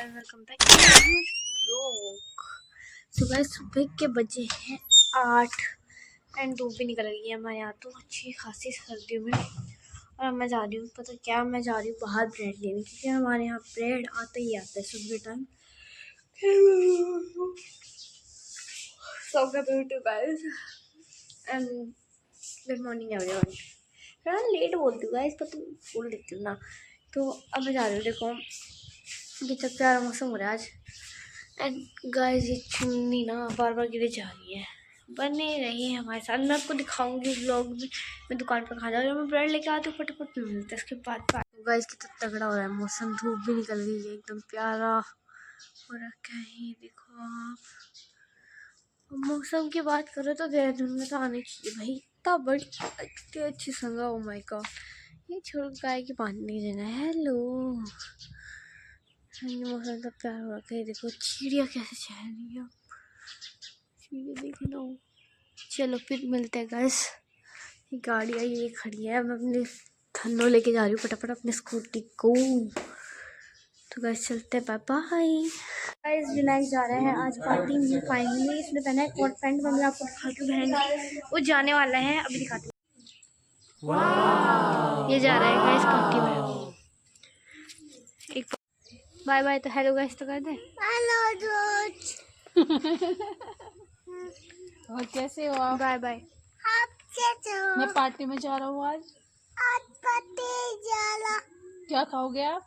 And welcome back to vlog. सुबह सुबह के बजे हैं 8 एंड धूप भी निकल गई है हमारे यहाँ तो अच्छी खासी सर्दियों में। और मैं जा रही हूँ, पता क्या, मैं जा रही हूँ बाहर ब्रेड लेने, क्योंकि हमारे यहाँ ब्रेड आता ही आता है सुबह time. And good morning everyone. थोड़ा लेट बोलती हूँ गाइस, पर तुम बोल देती हूँ ना। तो अब मैं जा रही हूँ, देखो कितना प्यारा मौसम हो रहा है आज। एंड गाइस ये चुन्नी ना बार बार गिरे जा रही है। बने रही है हमारे साथ, मैं आपको दिखाऊंगी व्लॉग में। मैं दुकान पर खा जा रही हूँ, मैं ब्रेड लेके आती हूँ, फटाफट में मिलता है उसके बाद। गाइस कितना तगड़ा हो रहा है मौसम, धूप भी निकल गई है, एकदम प्यारा हो रखा है। देखो आप मौसम की बात करो तो देहरादून में तो आने चाहिए भाई, इतना बड़ी इतनी अच्छी संगा। ओ माय गॉड, ये छोड़ गाय की पानी नहीं देना। हेलो, ये मौसम तो प्यार हो रखा है। देखो चिड़िया कैसे चल रही है, चिड़िया देखो ना। चलो फिर मिलते हैं गाइस। ये गाड़ी आई, ये खड़ी है, मैं अपने धन्नो लेके जा रही हूँ फटाफट अपने स्कूटी को। तो गाइस चलते हैं, बाय बाय। गाइस विनायक जा रहे हैं आज पार्टी में। फाइनली इसने पहना है कोट पैंट, मैं आपको दिखाती हूँ बहन। वो जाने वाला है, अभी दिखाती हूँ। ये जा रहा है गाइस पार्टी में। एक बाय बाय तो हेलो गाइस तो कर दे। हेलो और कैसे हो आप? Bye bye. आप कैसे हो? मैं पार्टी में जा रहा हूँ आज। क्या खाओगे आप?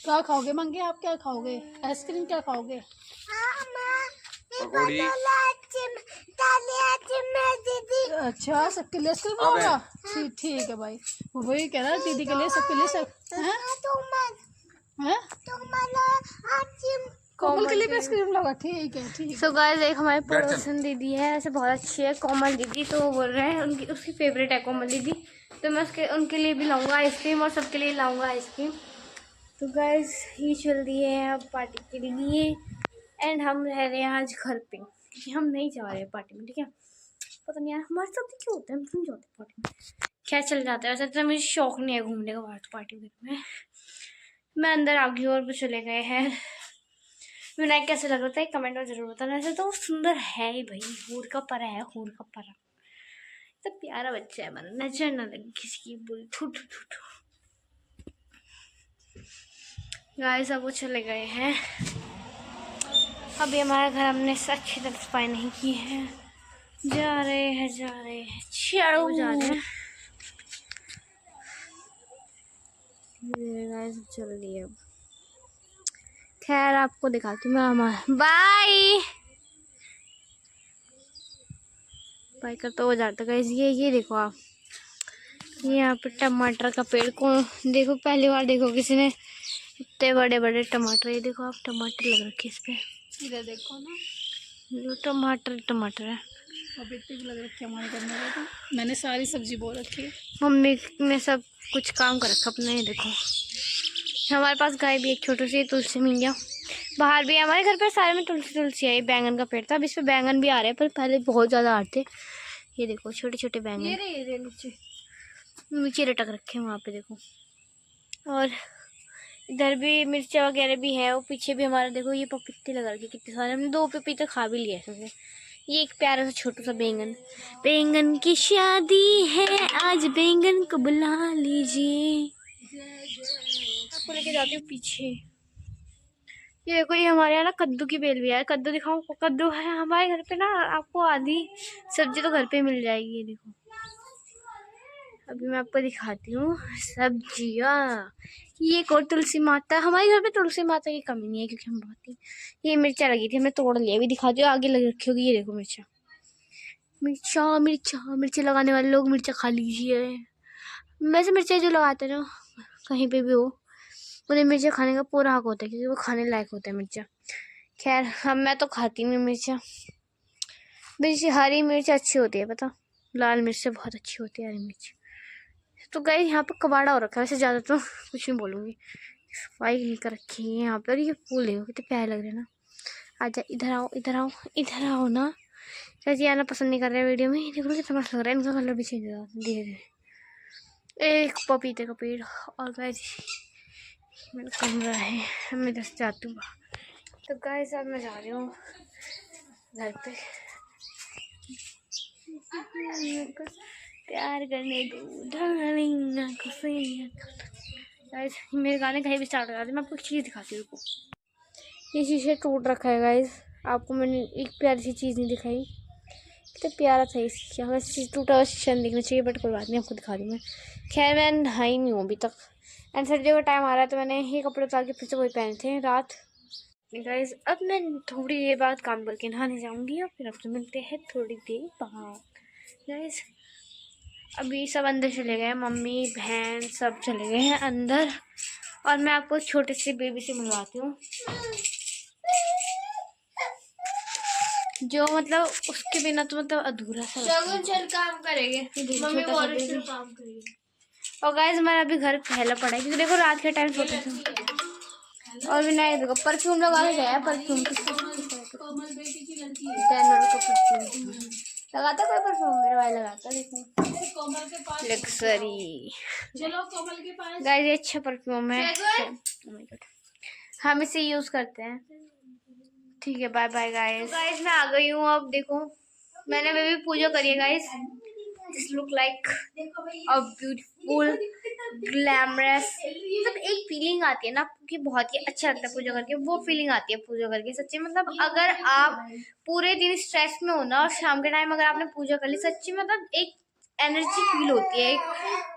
क्या खाओगे मंगे? आप क्या खाओगे? आइसक्रीम क्या खाओगे? अच्छा, सबके लिए आइसक्रीम होगा। ठीक है भाई, वो वही कह रहा है दीदी के लिए, सबके लिए सब। कोमल के लिए भी आइसक्रीम लगा। ठीक है ठीक है। सो गाइस एक हमारे पड़ोसन दीदी है, ऐसे बहुत अच्छी है कोमल दीदी। तो वो बोल रहे हैं उनकी उसकी फेवरेट है कोमल दीदी, तो मैं उनके लिए भी लाऊंगा आइसक्रीम और सबके लिए लाऊंगा आइसक्रीम। तो गाइस ये चल रही है अब पार्टी के लिए। एंड हम रह रहे हैं आज घर पे, क्योंकि हम नहीं जा रहे हैं पार्टी में। ठीक है, पता नहीं यार हमारे साथ क्यों होता है, हम क्यों जाते हैं पार्टी में। खैर चल जाते हैं, वैसे तो मुझे शौक नहीं है घूमने का बाहर पार्टी में। मैं अंदर आ गई और वो चले गए हैं। विनायक कैसे लग रहा था कमेंट में जरूर बताना। ऐसे तो सुंदर है ही भाई, हूर का परा है, हूर का परा। तो प्यारा बच्चा है, हमारा नजर ना लगे किसी की बुरी। ठू ठू ठू ठू। गाइस अब वो चले गए हैं, अभी हमारा घर हमने अच्छी तरह सफाई नहीं की है। जा रहे हैं चलो जा रहे हैं। गाइस चल रही है अब। खैर आपको दिखाती हूँ मैं हमारा। बाय बाय कर तो हो जाता गाइस। ये देखो आप, ये यहाँ पे टमाटर का पेड़ को देखो, पहली बार देखो किसी ने इतने बड़े बड़े टमाटर। ये देखो आप, टमाटर लग रखे इस पे। इधर देखो ना, जो टमाटर है। और इतने भी लग रखे हमारे घर में। तो मैंने सारी सब्जी बो रखी है, मम्मी ने सब कुछ काम कर रखा अपने। ये देखो हमारे पास गाय भी एक छोटी सी तुलसी मिल, बाहर भी है हमारे घर पे सारे में तुलसी है। बैंगन का पेड़ था, अब इस पे बैंगन भी आ रहे हैं, पर पहले बहुत ज़्यादा आ रहे थे। ये देखो छोटे छोटे बैंगन, ये नीचे लटक रखे हैं वहाँ पे देखो। और इधर भी मिर्चा वगैरह भी है, और पीछे भी हमारा देखो ये पपीते लगा रखे कितने सारे। हमने 2 पपीते खा भी लिए इसमें। ये एक प्यारा सा छोटा सा बैंगन। बैंगन की शादी है आज, बैंगन को बुला लीजिए। आपको लेके जाती हूँ पीछे। ये देखो, ये हमारे यहाँ ना कद्दू की बेल भी है। कद्दू दिखाऊं? कद्दू है हमारे घर पे ना, आपको आधी सब्जी तो घर पे मिल जाएगी। ये देखो अभी मैं आपको दिखाती हूँ सब्जियाँ। ये एक और तुलसी माता, हमारे घर पे तुलसी माता की कमी नहीं है, क्योंकि हम बहुत ही। ये मिर्चा लगी थी, हमने तोड़ लिया। अभी दिखाती हूँ, आगे लग रखी होगी। ये देखो मिर्चा मिर्चा मिर्चा मिर्चा लगाने वाले लोग मिर्चा खा लीजिए। वैसे मिर्चा जो लगाते हैं ना कहीं पे भी हो, उन्हें मिर्चा खाने का पूरा हक होता है, क्योंकि वो खाने लायक होता है मिर्चा। खैर हम मैं तो खाती नहीं मिर्चा। वैसे हरी मिर्च अच्छी होती है, पता, लाल मिर्च से बहुत अच्छी होती है हरी मिर्च। तो गई यहाँ पर कबाड़ा हो रखा है, वैसे ज़्यादा तो कुछ नहीं बोलूँगी। सफाई नहीं कर रखी है यहाँ पर। ये फूल देखो कितने प्यारे लग रहे हैं ना। आजा इधर आओ इधर आओ इधर आओ ना। शायद ये आना पसंद नहीं कर रहे हैं वीडियो में। देखो कितना मस्त लग रहा है, इनका कलर भी चेंज हो रहा है धीरे धीरे। एक पपीते का पेड़। और गाइस मेरा कमरा है, मैं इधर से जाती हूँ। तो गाइस अब मैं जा रही हूँ घर पे। प्यार करने दो डार्लिंग। गाइस मेरे गाने कहीं भी स्टार्ट हो जाते हैं। मैं आपको एक चीज़ दिखाती हूँ। ये शीशे टूट रखा है गाइस। आपको मैंने एक प्यारी सी चीज़ नहीं दिखाई। कितना प्यारा था ये शीशा। वैसे टूटा हुआ शीशा नहीं दिखना चाहिए, बट कोई बात नहीं, आपको दिखा दूँ मैं। खैर मैं नहाई नहीं हूँ अभी तक, एंड सर्दियों का टाइम आ रहा है तो मैंने ये कपड़े उतार के फिर से वही पहने थे रात। गाइस अब मैं थोड़ी देर बाद काम करके नहाने जाऊँगी और फिर आपसे मिलते हैं थोड़ी देर बाद। गाइस अभी सब अंदर चले गए, मम्मी बहन सब चले गए हैं अंदर, और मैं आपको एक छोटे से बेबी से मिलवाती हूँ, जो मतलब उसके बिना तो मतलब अधूरा सा लगता है। काम करेंगे, मम्मी काम करेगी। और गाइस हमारा अभी घर पहला पड़ा है, क्योंकि देखो रात के टाइम सोते थे। और भी नहीं देखो परफ्यूम लगा के गया है, परफ्यूम लगाता कोई परफ्यूम, मेरे भाई लगाता। देखो लग्जरी, चलो कोमल के पास। गाइस ये अच्छा परफ्यूम है, हम इसे यूज करते हैं। ठीक है, बाय बाय गाइस। गाइस मैं आ गई हूँ। अब देखो मैंने अभी भी पूजा करी है guys. This look like a beautiful glamorous, मतलब एक फीलिंग आती है ना कि बहुत ही अच्छा लगता है पूजा करके। वो फीलिंग आती है पूजा करके सच्ची। मतलब अगर आप पूरे दिन स्ट्रेस में हो ना और शाम के टाइम अगर आपने पूजा कर ली, सच्ची मतलब एक एनर्जी फील होती है।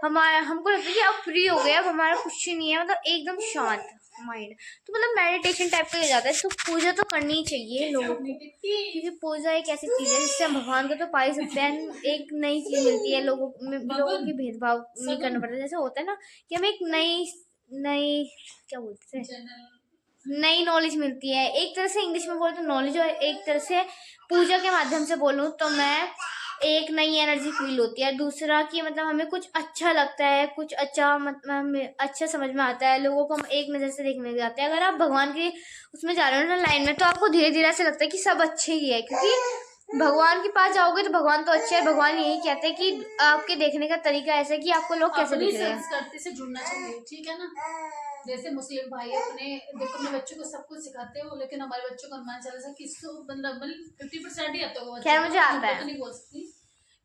हमारा हमको लगता है कि अब फ्री हो गए, अब हमारा कुछ नहीं है, मतलब एकदम शांत माइंड। तो मतलब मेडिटेशन टाइप का हो जाता है। तो पूजा तो करनी ही चाहिए लोगों को, क्योंकि पूजा एक ऐसी चीज है जिससे हम भगवान को तो पा ही सकते हैं। एक नई चीज मिलती है, लोगों की भेदभाव नहीं करना पड़ता। जैसे होता है ना कि हमें एक नई क्या बोलते हैं, नई नॉलेज मिलती है। एक तरह से इंग्लिश में बोले तो नॉलेज, और एक तरह से पूजा के माध्यम से बोलूँ तो मैं एक नई एनर्जी फील होती है। दूसरा कि मतलब हमें कुछ अच्छा लगता है, कुछ अच्छा मतलब हमें अच्छा समझ में आता है, लोगों को हम एक नज़र से देखने लग जाते हैं। अगर आप भगवान के उसमें जा रहे हो ना लाइन में, तो आपको धीरे धीरे ऐसे लगता है कि सब अच्छे ही है, क्योंकि भगवान के पास जाओगे तो भगवान तो अच्छे है। भगवान यही कहते हैं कि आपके देखने का तरीका ऐसा है कि आपको लोग कैसे दिख रहे हैं। संस्कृति से जुड़ना चाहिए, ठीक है ना। जैसे मुस्लिम भाई अपने बच्चों को सब कुछ सिखाते हो, लेकिन हमारे बच्चों को हनुमान चालीसा किसको मतलब 50% ही आता होगा। खैर मुझे आता है, तो नहीं बोल सकती,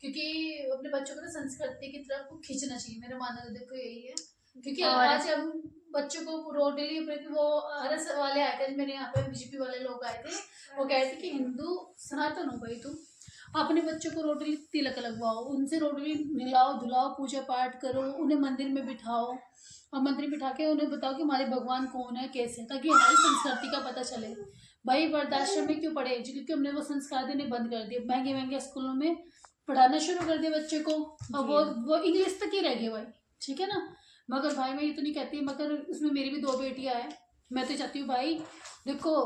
क्योंकि अपने बच्चों को ना संस्कृति की तरफ खींचना चाहिए। मेरा मानना तो देखो यही है, क्योंकि आज हम बच्चों को रोडली वो आरएस वाले आए थे, मेरे यहाँ पे बीजेपी वाले लोग आए थे। वो कह रहे थे कि हिंदू सनातन हो भाई तुम, अपने बच्चों को रोटली तिलक लगवाओ, उनसे रोटली मिलाओ धुलाओ, पूजा पाठ करो, उन्हें मंदिर में बिठाओ, और मंदिर बिठा के उन्हें बताओ कि हमारे भगवान कौन है कैसे, ताकि हमारी संस्कृति का पता चले। भाई वृद्धाश्रम में क्यों पढ़े, क्योंकि हमने वो संस्कार देने बंद कर दिए। महंगे महंगे स्कूलों में पढ़ाना शुरू कर दिया बच्चे को, और वो इंग्लिश तक ही रह गए भाई, ठीक है ना। मगर भाई मैं ये तो नहीं कहती, मगर उसमें मेरी भी 2 बेटियां हैं। मैं तो चाहती हूँ भाई देखो,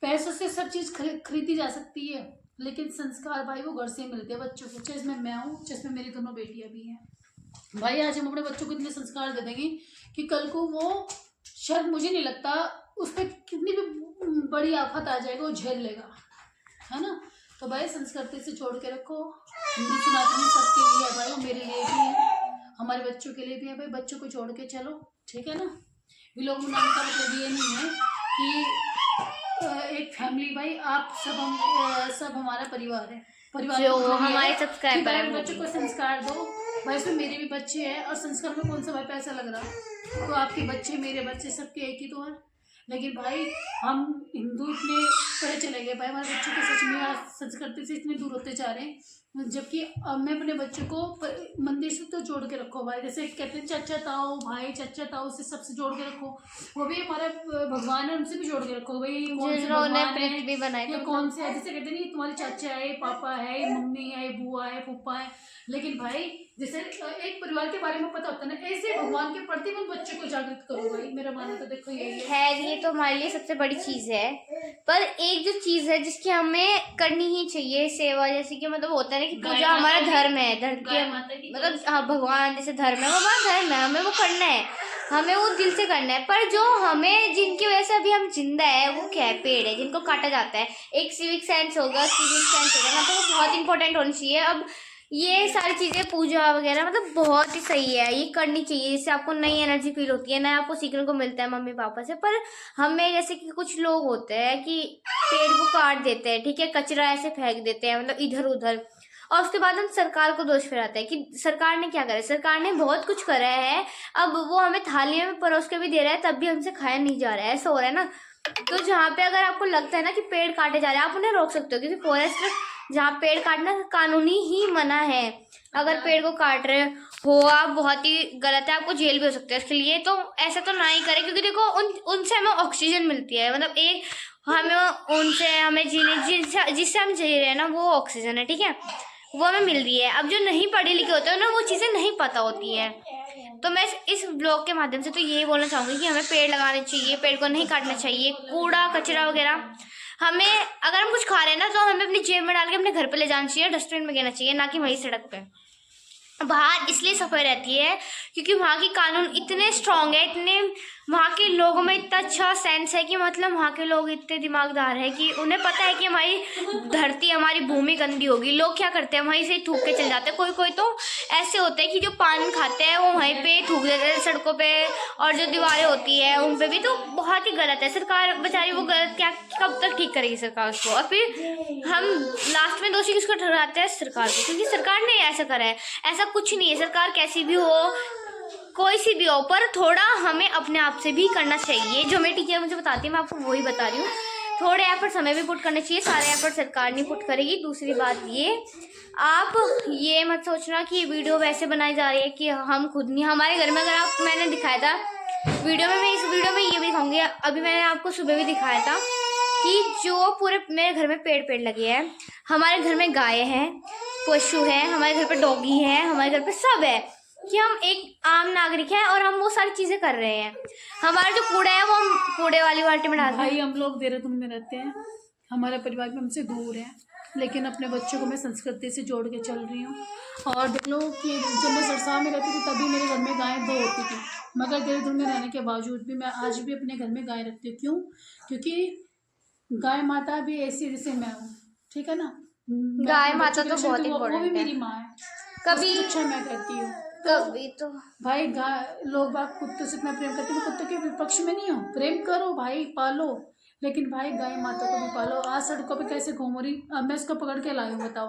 पैसों से सब चीज खरीदी जा सकती है, लेकिन संस्कार भाई वो घर से मिलते हैं बच्चों को। जिसमें मैं हूँ, जिसमें मेरी दोनों बेटियां भी हैं। भाई आज हम अपने बच्चों को इतने संस्कार दे देंगे कि कल को वो, शायद मुझे नहीं लगता उस पर कितनी भी बड़ी आफत आ जाएगा वो झेल लेगा, है ना। तो भाई संस्कृति से जोड़ के रखो। हिंदू सनातनी सबके लिए है भाई, वो मेरे लिए भी है, हमारे बच्चों के लिए भी है भाई। बच्चों को जोड़ के चलो, ठीक है ना। विलोक मनाने का मतलब ये नहीं है कि एक फैमिली, भाई आप सब हमारा परिवार है, परिवार जो हमारे सब्सक्राइबर है। बच्चों को संस्कार दो भाई, इसमें मेरे भी बच्चे हैं, और संस्कार में कौन सा भाई पैसा लग रहा। तो आपके बच्चे मेरे बच्चे सबके एक ही तो है। लेकिन भाई हम हिंदू इतने पढ़े चले गए भाई, हमारे बच्चों को सच में आज संस्कृति से इतने दूर होते जा रहे हैं। जबकि मैं अपने बच्चों को मंदिर से तो जोड़ के रखो भाई। जैसे कहते हैं चाचा ताऊ भाई, चाचा ताऊ से सबसे जोड़ के रखो, वो भी हमारे भगवान है, उनसे भी जोड़ के रखो भाई। कौन से भगवान है या कौन से है, जैसे कहते नहीं तुम्हारे चाचा है, पापा है, मम्मी है, बुआ है, फूफा है। लेकिन भाई जैसे एक परिवार के बारे में पता होता है ना, ऐसे भगवान के प्रति मन बच्चों को जागृत करो भाई। मेरा मानना तो देखो यही है। ये तो हमारे लिए सबसे बड़ी चीज है। पर एक जो चीज है जिसकी हमें करनी ही चाहिए, सेवा, जैसे कि मतलब होता है ना कि पूजा हमारा धर्म है, धर्म के मतलब हाँ भगवान जैसे धर्म है, वो हमारा धर्म है, हमें वो करना है, हमें वो दिल से करना है। पर जो हमें जिनकी वजह से अभी हम जिंदा है वो क्या है, पेड़ है जिनको काटा जाता है। एक सिविक सेंस होगा, ना तो वो बहुत इंपॉर्टेंट होनी चाहिए। अब ये सारी चीजें पूजा वगैरह मतलब बहुत ही सही है, ये करनी चाहिए। इससे आपको नई एनर्जी फील होती है, नया आपको सीखने को मिलता है मम्मी पापा से। पर हमें जैसे कि कुछ लोग होते हैं कि पेड़ को काट देते हैं, ठीक है, कचरा ऐसे फेंक देते हैं मतलब इधर उधर, और उसके बाद हम सरकार को दोष फहराते हैं कि सरकार ने क्या करा। सरकार ने बहुत कुछ करा है, अब वो हमें थाली में परोस के भी दे रहा है, तब भी हमसे खाया नहीं जा रहा है, ऐसा हो रहा है ना। तो जहाँ पे अगर आपको लगता है ना कि पेड़ काटे जा रहे हैं, आप उन्हें रोक सकते हो, क्योंकि फॉरेस्ट जहाँ पेड़ काटना कानूनी ही मना है। अगर पेड़ को काट रहे हो आप, बहुत ही गलत है, आपको जेल भी हो सकता है इसके लिए। तो ऐसा तो ना ही करें, क्योंकि देखो उनसे हमें ऑक्सीजन मिलती है, मतलब एक हमें उनसे हमें जीने जिससे हम जी रहे हैं ना, वो ऑक्सीजन है, ठीक है, वो हमें मिल रही है। अब जो नहीं पढ़े लिखे होते हैं ना, वो चीज़ें नहीं पता होती है। तो मैं इस ब्लॉग के माध्यम से तो यही बोलना चाहूँगी कि हमें पेड़ लगाने चाहिए, पेड़ को नहीं काटना चाहिए। कूड़ा कचरा वगैरह हमें, अगर हम कुछ खा रहे हैं ना, तो हमें अपनी जेब में डाल के अपने घर पे ले जाना चाहिए, डस्टबिन में गिरना चाहिए, ना कि वहीं सड़क पे। बाहर इसलिए सफाई रहती है क्योंकि वहाँ की कानून इतने स्ट्रांग है, इतने वहाँ के लोगों में इतना अच्छा सेंस है कि मतलब वहाँ के लोग इतने दिमागदार है कि उन्हें पता है कि हमारी धरती, हमारी भूमि गंदी होगी। लोग क्या करते हैं, वहीं से थूक के चल जाते हैं। कोई कोई तो ऐसे होते हैं कि जो पान खाते हैं वो वहीं पे थूक देते हैं सड़कों पे, और जो दीवारें होती है उन पे भी। तो बहुत ही गलत है। सरकार बेचारी वो गलत क्या कब तक ठीक करेगी सरकार उसको, और फिर हम लास्ट में दोषी किसको ठहराते हैं, सरकार को, क्योंकि सरकार ने ऐसा करा है। ऐसा कुछ नहीं है, सरकार कैसी भी हो, कोई सी भी हो, पर थोड़ा हमें अपने आप से भी करना चाहिए। जो मेरी टीचर मुझे बताती है मैं आपको वही बता रही हूँ। थोड़े एफर्ट्स हमें भी पुट करने चाहिए, सारे एफर्ट सरकार नहीं पुट करेगी। दूसरी बात ये, आप ये मत सोचना कि वीडियो वैसे बनाई जा रही है कि हम खुद नहीं, हमारे घर में अगर आप, मैंने दिखाया था वीडियो में, मैं इस वीडियो में ये भी दिखाऊंगी, अभी मैंने आपको सुबह भी दिखाया था कि जो पूरे मेरे घर में पेड़ लगे हैं। हमारे घर में गाय है, पशु है, हमारे घर पे डॉगी है, हमारे घर पे सब है, कि हम एक आम नागरिक हैं और हम वो सारी चीजें कर रहे हैं। हमारा जो कूड़ा है वो हम कूड़े वाली बाल्टी में डालते हैं। भाई हम लोग देहरादून में रहते हैं, हमारा परिवार भी हमसे दूर है, लेकिन अपने बच्चों को मैं संस्कृति से जोड़ के चल रही हूँ। और देख लो कि जब मैं सरसाव में रहती थी तभी मेरे घर में गाय 2 होती थी, मगर देहरादून में रहने के बावजूद भी मैं आज भी अपने घर में गाय रखती हूँ। क्यों? क्योंकि गाय माता भी ऐसी जैसे मैं हूँ, ठीक है ना। गाय माता तो बहुत वो भी इम्पोर्टेंट है। मेरी माँ है, कभी उसकी रक्षा मैं करती हूँ। कभी तो भाई गाय, लोग बाग कुत्तों से इतना प्रेम करते हैं, मैं कुत्तों के विपक्ष में नहीं हूँ, प्रेम करो भाई, पालो, लेकिन भाई गाय माता को भी पालो। आज सड़कों पे कैसे घूम रही, अब मैं उसको पकड़ के लाई हूँ, बताओ।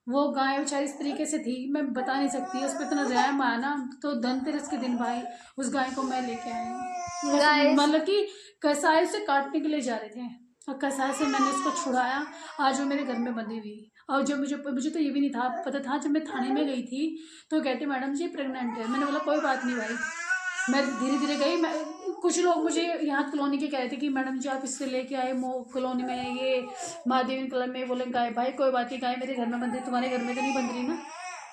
वो गाय बेचारी इस तरीके से थी, मैं बता नहीं सकती, उस पर इतना रहम आया ना। तो धनतेरस के दिन भाई उस गाय को मैं लेके आई हूँ, गाय, मतलब कि कसाई से काटने के लिए जा रहे थे और कसाई से मैंने उसको छुड़ाया, आज वो मेरे घर में बंधी हुई। और जो मुझे तो ये भी नहीं था पता था, जब मैं थाने में गई थी तो कहते मैडम जी प्रेग्नेंट है। मैंने बोला कोई बात नहीं भाई, मैं धीरे धीरे गई। मैं, कुछ लोग मुझे यहाँ कॉलोनी के कह रहे थे कि मैडम जी आप इससे लेके आए कॉलोनी में, ये महादेवी क्लब में, बोले गाय, भाई कोई बात नहीं, गाय मेरे घर में बंध रही, तुम्हारे घर में तो नहीं बंध रही ना,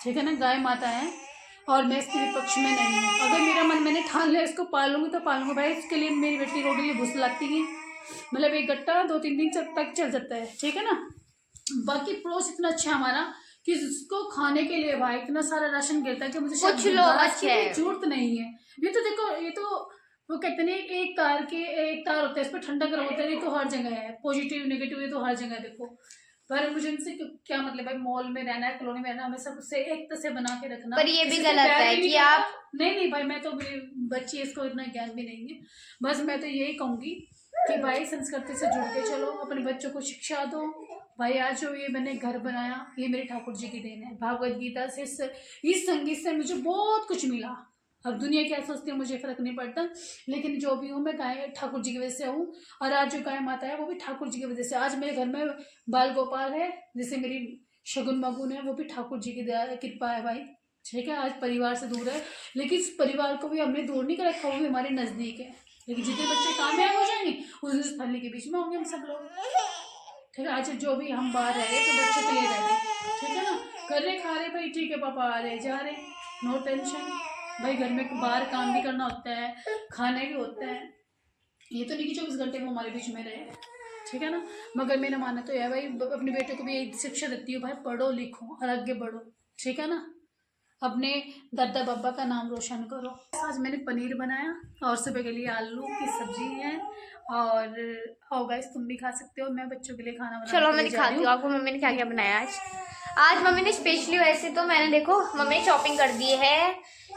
ठीक है ना। गाय माता है और मैं इसके विपक्ष में नहीं हूँ। अगर मेरा मन, मैंने ठान लिया इसको पालूंगी तो पालूंगी भाई। इसके लिए मेरी बेटी रोटी लिए भूस लगती है, मतलब एक गट्टा 2-3 दिन तक चल जाता है, ठीक है ना। बाकी पड़ोस इतना अच्छा है हमारा कि उसको खाने के लिए भाई इतना सारा राशन गिरता है कि मुझे कुछ लोग अच्छे हैं। जरूरत नहीं है। ये तो देखो, ये तो वो कहते हैं एक तार होता है, इस पर ठंडक होता है, ये तो हर जगह है, पॉजिटिव नेगेटिव ये तो हर जगह है, देखो। पर मुझे इनसे क्या मतलब भाई, मॉल में रहना है, कॉलोनी में रहना, हमें सबसे एक तरह से बना के रखना। पर ये भी गलत है कि आप, नहीं भाई, मैं तो मेरी बच्ची, इसको इतना ज्ञान भी नहीं है। बस मैं तो यही कहूंगी कि भाई संस्कृति से जुड़ के चलो, अपने बच्चों को शिक्षा दो। भाई आज जो ये मैंने घर बनाया, ये मेरे ठाकुर जी की देन है। भागवत गीता से, इस संगीत से मुझे बहुत कुछ मिला। अब दुनिया क्या सोचती है मुझे फर्क नहीं पड़ता, लेकिन जो भी हूँ मैं गाय ठाकुर जी की वजह से हूँ। और आज जो गाय माता है वो भी ठाकुर जी की वजह से। आज मेरे घर में बाल गोपाल है, जैसे मेरी शगुन मगुन है, वो भी ठाकुर जी की कृपा है भाई, ठीक है। आज परिवार से दूर है, लेकिन इस परिवार को भी हमने दूर नहीं कर रखा, वो भी हमारे नज़दीक है। लेकिन जितने बच्चे कामयाब हो जाएंगे उस फैमिली के बीच में होंगे हम सब लोग, ठीक है। आज जो भी हम बाहर रह रहे तो बच्चों के लिए रह रहे, ठीक है ना। कर रहे खा रहे भाई, ठीक है, पापा आ रहे जा रहे, नो टेंशन भाई। घर में बाहर काम भी करना होता है, खाना भी होता है, ये तो नहीं कि 24 घंटे वो हमारे बीच में रहे, ठीक है ना। मगर मेरा मानना तो यह भाई, अपने बेटे को भी यही शिक्षा देती हूँ भाई, पढ़ो लिखो और आगे बढ़ो, ठीक है ना। अपने दादा बाबा का नाम रोशन करो। आज मैंने पनीर बनाया और सुबह के लिए आलू की सब्जी है। और आओ गाइस, तुम भी खा सकते हो, मैं बच्चों के लिए खाना बना। चलो मैं दिखाती हूँ आपको मम्मी ने क्या क्या बनाया आज। आज मम्मी ने स्पेशली, वैसे तो मैंने देखो मम्मी ने शॉपिंग कर दी है,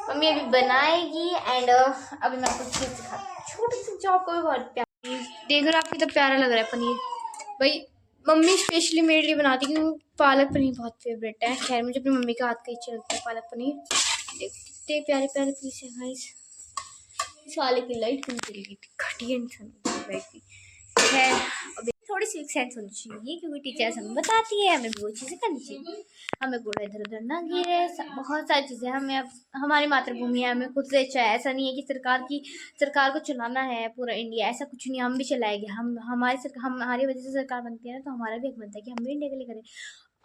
मम्मी अभी बनाएगी एंड अभी मैं आपको चीज़ दिखाती हूँ। छोटी सी जॉब को भी बहुत प्यारी, देख रहे हो आप, कितना प्यारा लग रहा है पनीर। भाई मम्मी स्पेशली मेरे लिए बनाती है क्योंकि पालक पनीर बहुत फेवरेट है। खैर मुझे अपनी मम्मी का हाथ का ही अच्छा लगता है पालक पनीर। देखते प्यारे प्यारे पीस है गाइस। इस वाले की लाइट कम चली गई थी, घटिया इंसान लाइट की। खैर अभी थोड़ी सी सेंस होनी चाहिए क्योंकि टीचर्स हमें बताती है, हमें भी वो चीज़ें करनी चाहिए। हमें कूड़ा इधर उधर ना गिरे, बहुत सारी चीज़ें हमें, अब हमारी मातृभूमि है, हमें खुद से अच्छा है। ऐसा नहीं है कि सरकार को चलाना है पूरा इंडिया, ऐसा कुछ नहीं, हम भी चलाएंगे। हमारी वजह से सरकार बनती है ना, तो हमारा भी एक बनता है कि हम भी इंडिया के लिए करें।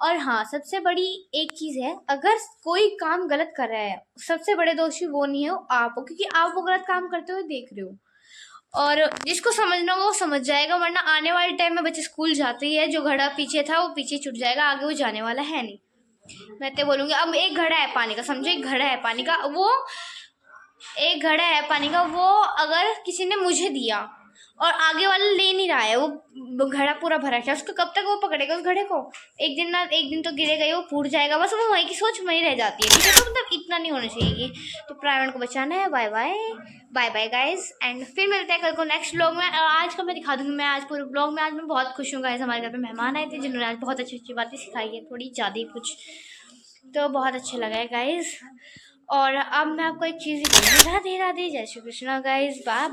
और हाँ, सबसे बड़ी एक चीज़ है, अगर कोई काम गलत कर रहा है, सबसे बड़े दोषी वो नहीं है, वो आप हो, क्योंकि आप वो गलत काम करते हुए देख रहे हो। और जिसको समझना होगा वो समझ जाएगा, वरना आने वाले टाइम में बच्चे स्कूल जाते ही है, जो घड़ा पीछे था वो पीछे छूट जाएगा, आगे वो जाने वाला है नहीं। मैं तो बोलूँगी, अब एक घड़ा है पानी का, समझो एक घड़ा है पानी का, वो एक घड़ा है पानी का, वो अगर किसी ने मुझे दिया और आगे वाला ले नहीं रहा है, वो घड़ा पूरा भरा है, उसको कब तक वो पकड़ेगा उस घड़े को? एक दिन ना एक दिन तो गिरेगा ही, वो फूट जाएगा, बस वो वहीं की सोच वहीं रह जाती है। ठीक है, तो मतलब इतना नहीं होना चाहिए। तो पर्यावरण को बचाना है। Bye bye, bye bye guys, and फिर मिलते हैं कल को नेक्स्ट व्लॉग में। आज का मैं दिखा दूंगी, मैं आज पूरे व्लॉग में, आज मैं बहुत खुश हूँ गाइज। हमारे घर पे मेहमान आए थे जिन्होंने आज बहुत अच्छी अच्छी बातें सिखाई है, थोड़ी ज़्यादा ही कुछ, तो बहुत अच्छा लगा है गाइज। और अब मैं आपको एक चीज़, राधे राधे, जय श्री कृष्णा गाइज, बाय।